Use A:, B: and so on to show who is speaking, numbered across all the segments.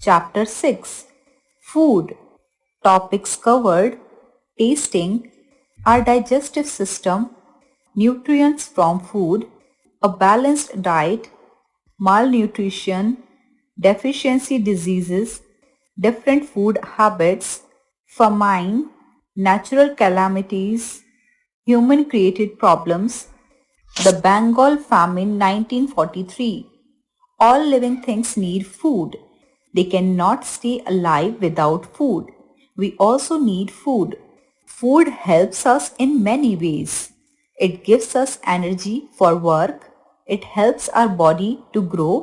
A: Chapter 6. Food. Topics covered: tasting, our digestive system, nutrients from food, a balanced diet, malnutrition, deficiency diseases, different food habits, famine, natural calamities, human created problems, the Bengal famine 1943. All living things need food. They cannot stay alive without food. We also need food. Food helps us in many ways. It gives us energy for work. It helps our body to grow.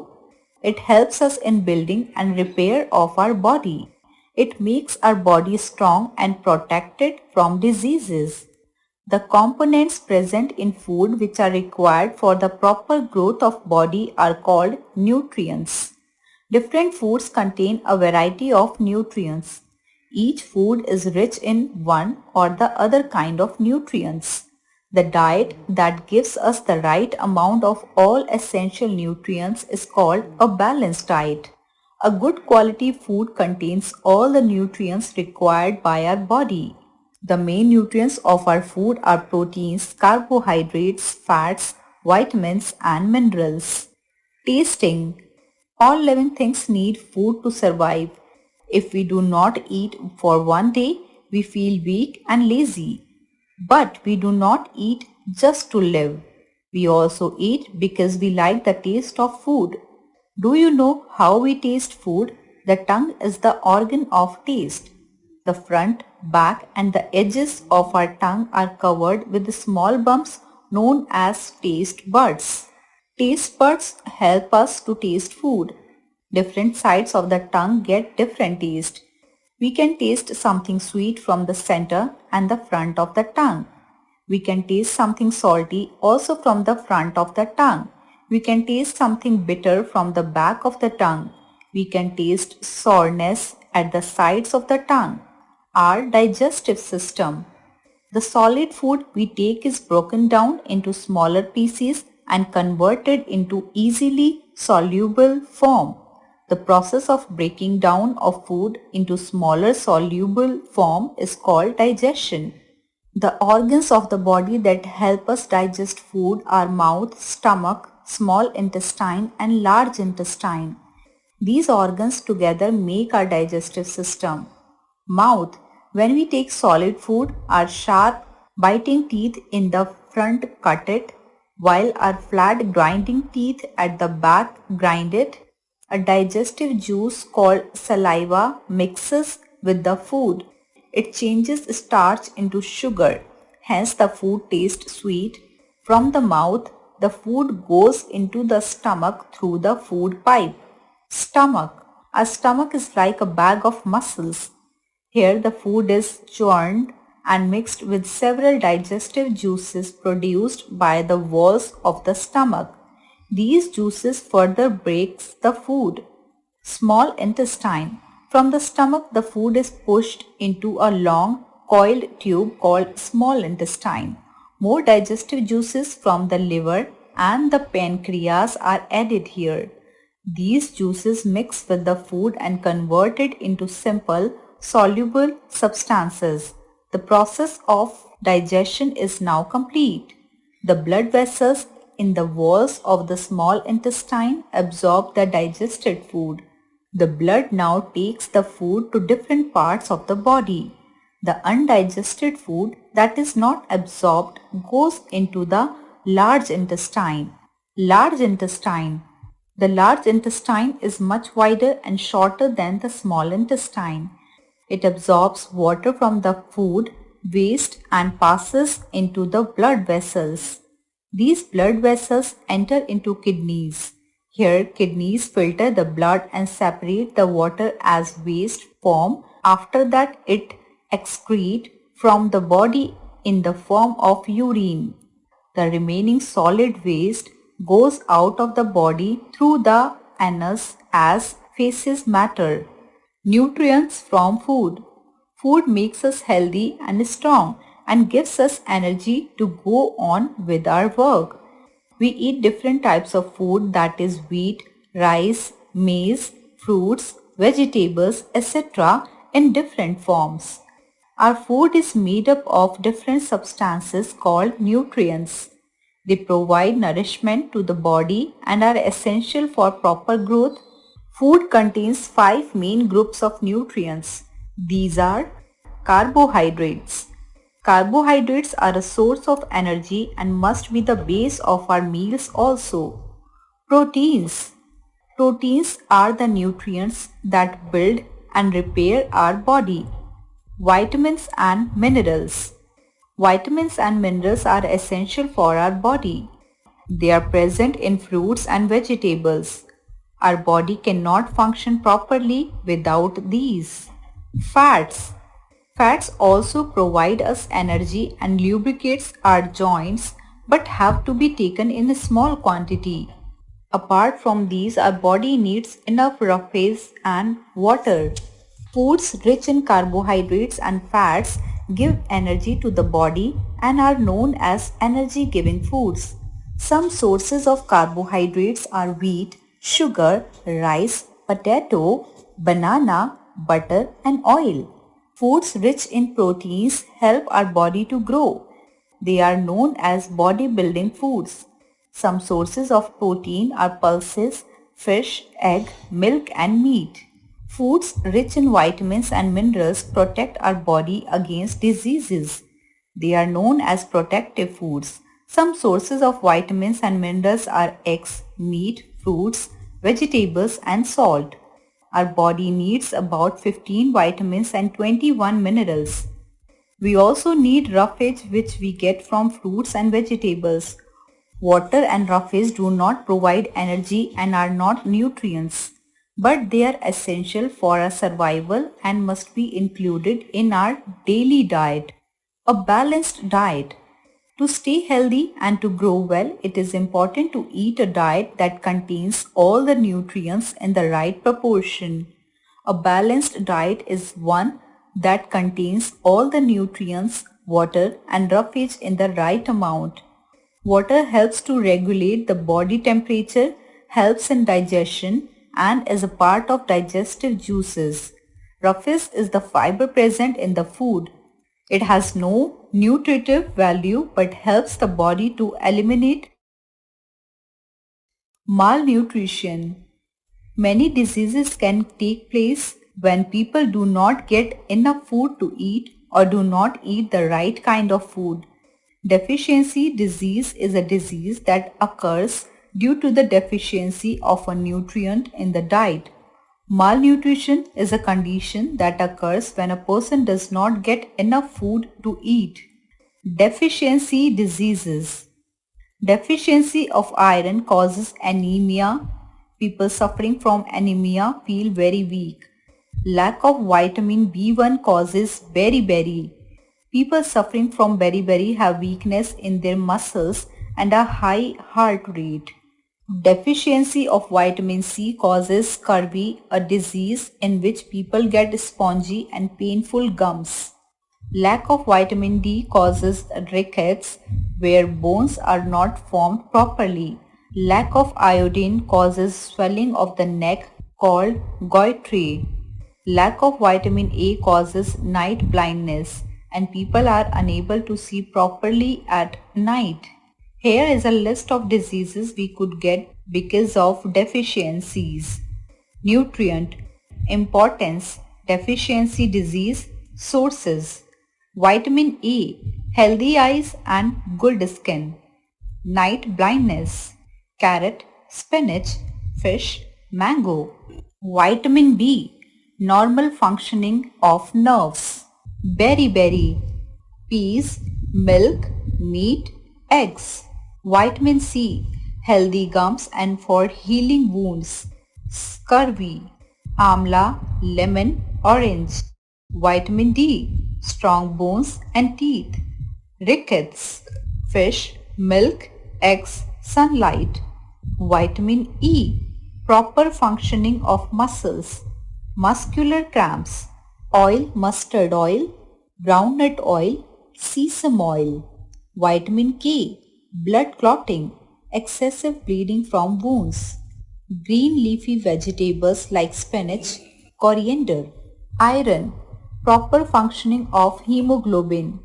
A: It helps us in building and repair of our body. It makes our body strong and protected from diseases. The components present in food which are required for the proper growth of body are called nutrients. Different foods contain a variety of nutrients. Each food is rich in one or the other kind of nutrients. The diet that gives us the right amount of all essential nutrients is called a balanced diet. A good quality food contains all the nutrients required by our body. The main nutrients of our food are proteins, carbohydrates, fats, vitamins and minerals. Tasting. All living things need food to survive. If we do not eat for one day, we feel weak and lazy. But we do not eat just to live. We also eat because we like the taste of food. Do you know how we taste food? The tongue is the organ of taste. The front, back and the edges of our tongue are covered with small bumps known as taste buds. Taste buds help us to taste food. Different sides of the tongue get different taste. We can taste something sweet from the center and the front of the tongue. We can taste something salty also from the front of the tongue. We can taste something bitter from the back of the tongue. We can taste soreness at the sides of the tongue. Our digestive system. The solid food we take is broken down into smaller pieces and converted into easily soluble form. The process of breaking down of food into smaller soluble form is called digestion. The organs of the body that help us digest food are mouth, stomach, small intestine and large intestine. These organs together make our digestive system. Mouth. When we take solid food, our sharp biting teeth in the front cut it, while our flat grinding teeth at the back grind it. A digestive juice called saliva mixes with the food. It changes starch into sugar. Hence the food tastes sweet. From the mouth, the food goes into the stomach through the food pipe. Stomach. Our stomach is like a bag of muscles. Here the food is churned and mixed with several digestive juices produced by the walls of the stomach. These juices further breaks the food. Small intestine. From the stomach the food is pushed into a long coiled tube called small intestine. More digestive juices from the liver and the pancreas are added here. These juices mix with the food and convert it into simple, soluble substances. The process of digestion is now complete. The blood vessels in the walls of the small intestine absorb the digested food. The blood now takes the food to different parts of the body. The undigested food that is not absorbed goes into the large intestine. Large intestine. The large intestine is much wider and shorter than the small intestine. It absorbs water from the food waste and passes into the blood vessels. These blood vessels enter into kidneys. Here kidneys filter the blood and separate the water as waste form. After that it excrete from the body in the form of urine. The remaining solid waste goes out of the body through the anus as feces matter. Nutrients from food. Food makes us healthy and strong and gives us energy to go on with our work. We eat different types of food, that is wheat, rice, maize, fruits, vegetables, etc. in different forms. Our food is made up of different substances called nutrients. They provide nourishment to the body and are essential for proper growth. Food contains five main groups of nutrients. These are carbohydrates. Carbohydrates are a source of energy and must be the base of our meals also. Proteins. Proteins are the nutrients that build and repair our body. Vitamins and minerals. Vitamins and minerals are essential for our body. They are present in fruits and vegetables. Our body cannot function properly without these. Fats. Fats also provide us energy and lubricates our joints but have to be taken in a small quantity. Apart from these, our body needs enough roughage and water. Foods rich in carbohydrates and fats give energy to the body and are known as energy-giving foods. Some sources of carbohydrates are wheat, sugar, rice, potato, banana, butter and oil. Foods rich in proteins help our body to grow. They are known as bodybuilding foods. Some sources of protein are pulses, fish, egg, milk and meat. Foods rich in vitamins and minerals protect our body against diseases. They are known as protective foods. Some sources of vitamins and minerals are eggs, meat, fruits, vegetables and salt. Our body needs about 15 vitamins and 21 minerals. We also need roughage which we get from fruits and vegetables. Water and roughage do not provide energy and are not nutrients, but they are essential for our survival and must be included in our daily diet. A balanced diet. To stay healthy and to grow well, it is important to eat a diet that contains all the nutrients in the right proportion. A balanced diet is one that contains all the nutrients, water and roughage in the right amount. Water helps to regulate the body temperature, helps in digestion and is a part of digestive juices. Roughage is the fiber present in the food. It has no nutritive value but helps the body to eliminate malnutrition. Many diseases can take place when people do not get enough food to eat or do not eat the right kind of food. Deficiency disease is a disease that occurs due to the deficiency of a nutrient in the diet. Malnutrition is a condition that occurs when a person does not get enough food to eat. Deficiency diseases. Deficiency of iron causes anemia. People suffering from anemia feel very weak. Lack of vitamin B1 causes beriberi. People suffering from beriberi have weakness in their muscles and a high heart rate. Deficiency of vitamin C causes scurvy, a disease in which people get spongy and painful gums. Lack of vitamin D causes rickets, where bones are not formed properly. Lack of iodine causes swelling of the neck called goitre. Lack of vitamin A causes night blindness and people are unable to see properly at night. Here is a list of diseases we could get because of deficiencies. Nutrient importance, deficiency disease, sources. Vitamin A, healthy eyes and good skin. Night blindness, carrot, spinach, fish, mango. Vitamin B, normal functioning of nerves. Beriberi, peas, milk, meat, eggs. Vitamin C, healthy gums and for healing wounds. Scurvy, amla, lemon, orange. Vitamin D, strong bones and teeth. Rickets, fish, milk, eggs, sunlight. Vitamin E, proper functioning of muscles. Muscular cramps, oil, mustard oil, groundnut oil, sesame oil. Vitamin K, blood clotting, excessive bleeding from wounds. Green leafy vegetables like spinach, coriander. Iron, proper functioning of hemoglobin.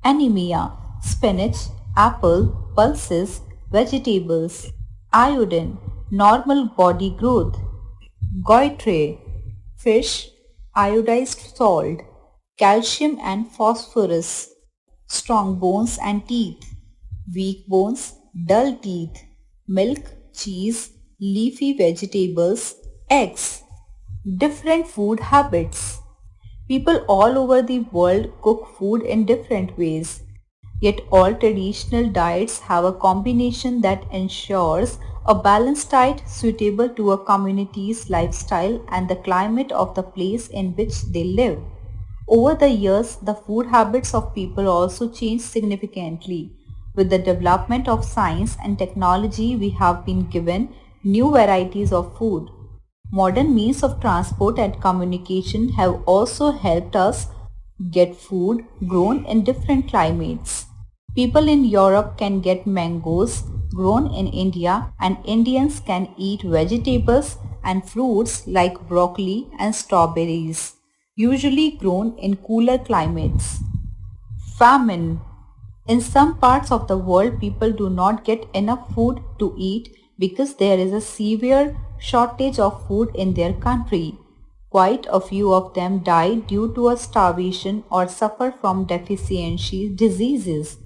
A: Anemia, spinach, apple, pulses, vegetables. Iodine, normal body growth. Goitre, fish, iodized salt. Calcium and phosphorus. Strong bones and teeth. Weak bones, dull teeth. Milk, cheese, leafy vegetables, eggs. Different food habits. People all over the world cook food in different ways. Yet all traditional diets have a combination that ensures a balanced diet suitable to a community's lifestyle and the climate of the place in which they live. Over the years, the food habits of people also changed significantly. With the development of science and technology, we have been given new varieties of food. Modern means of transport and communication have also helped us get food grown in different climates. People in Europe can get mangoes grown in India, and Indians can eat vegetables and fruits like broccoli and strawberries, usually grown in cooler climates. Famine. In some parts of the world, people do not get enough food to eat because there is a severe shortage of food in their country. Quite a few of them die due to a starvation or suffer from deficiency diseases.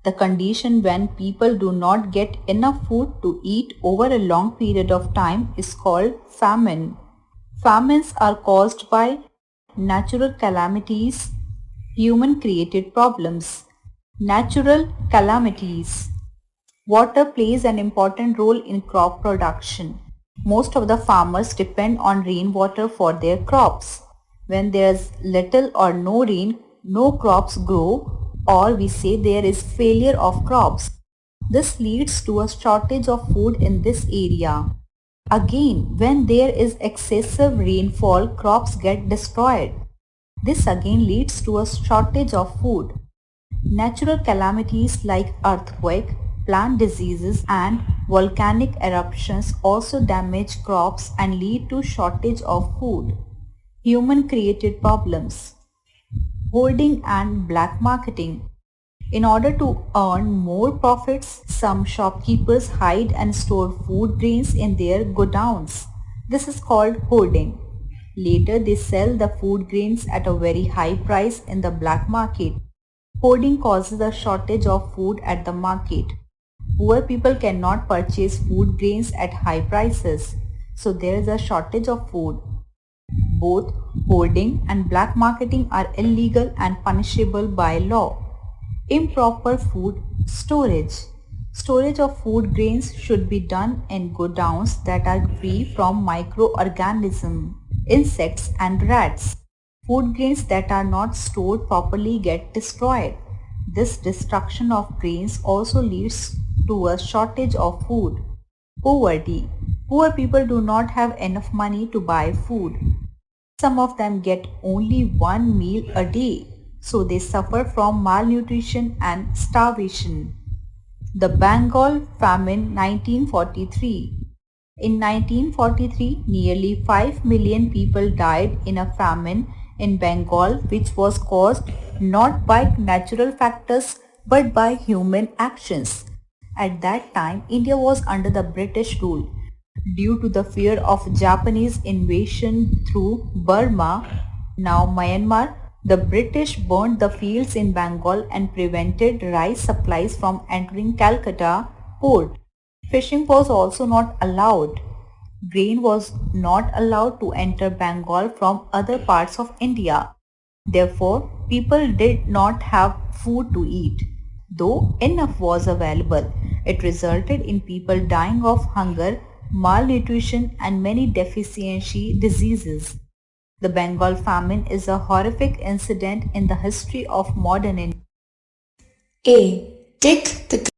A: The condition when people do not get enough food to eat over a long period of time is called famine. Famines are caused by natural calamities, human created problems. Natural calamities. Water plays an important role in crop production. Most of the farmers depend on rainwater for their crops. When there is little or no rain, no crops grow, or we say there is failure of crops. This leads to a shortage of food in this area. Again, when there is excessive rainfall, crops get destroyed. This again leads to a shortage of food. Natural calamities like earthquake, plant diseases and volcanic eruptions also damage crops and lead to shortage of food. Human created problems. Hoarding and black marketing. In order to earn more profits, some shopkeepers hide and store food grains in their godowns. This is called hoarding. Later they sell the food grains at a very high price in the black market. Hoarding causes a shortage of food at the market. Poor people cannot purchase food grains at high prices, so there is a shortage of food. Both hoarding and black marketing are illegal and punishable by law. Improper food storage. Storage of food grains should be done in godowns that are free from microorganisms, insects and rats. Food grains that are not stored properly get destroyed. This destruction of grains also leads to a shortage of food. Poverty. Poor people do not have enough money to buy food. Some of them get only one meal a day, so they suffer from malnutrition and starvation. The Bengal famine 1943. In 1943, nearly 5 million people died in a famine in Bengal which was caused not by natural factors but by human actions. At that time, India was under the British rule. Due to the fear of Japanese invasion through Burma, now Myanmar, the British burned the fields in Bengal and prevented rice supplies from entering Calcutta port. Fishing was also not allowed. Grain was not allowed to enter Bengal from other parts of India. Therefore, people did not have food to eat. Though enough was available, it resulted in people dying of hunger, malnutrition and many deficiency diseases. The Bengal famine is a horrific incident in the history of modern India.
B: A. Take the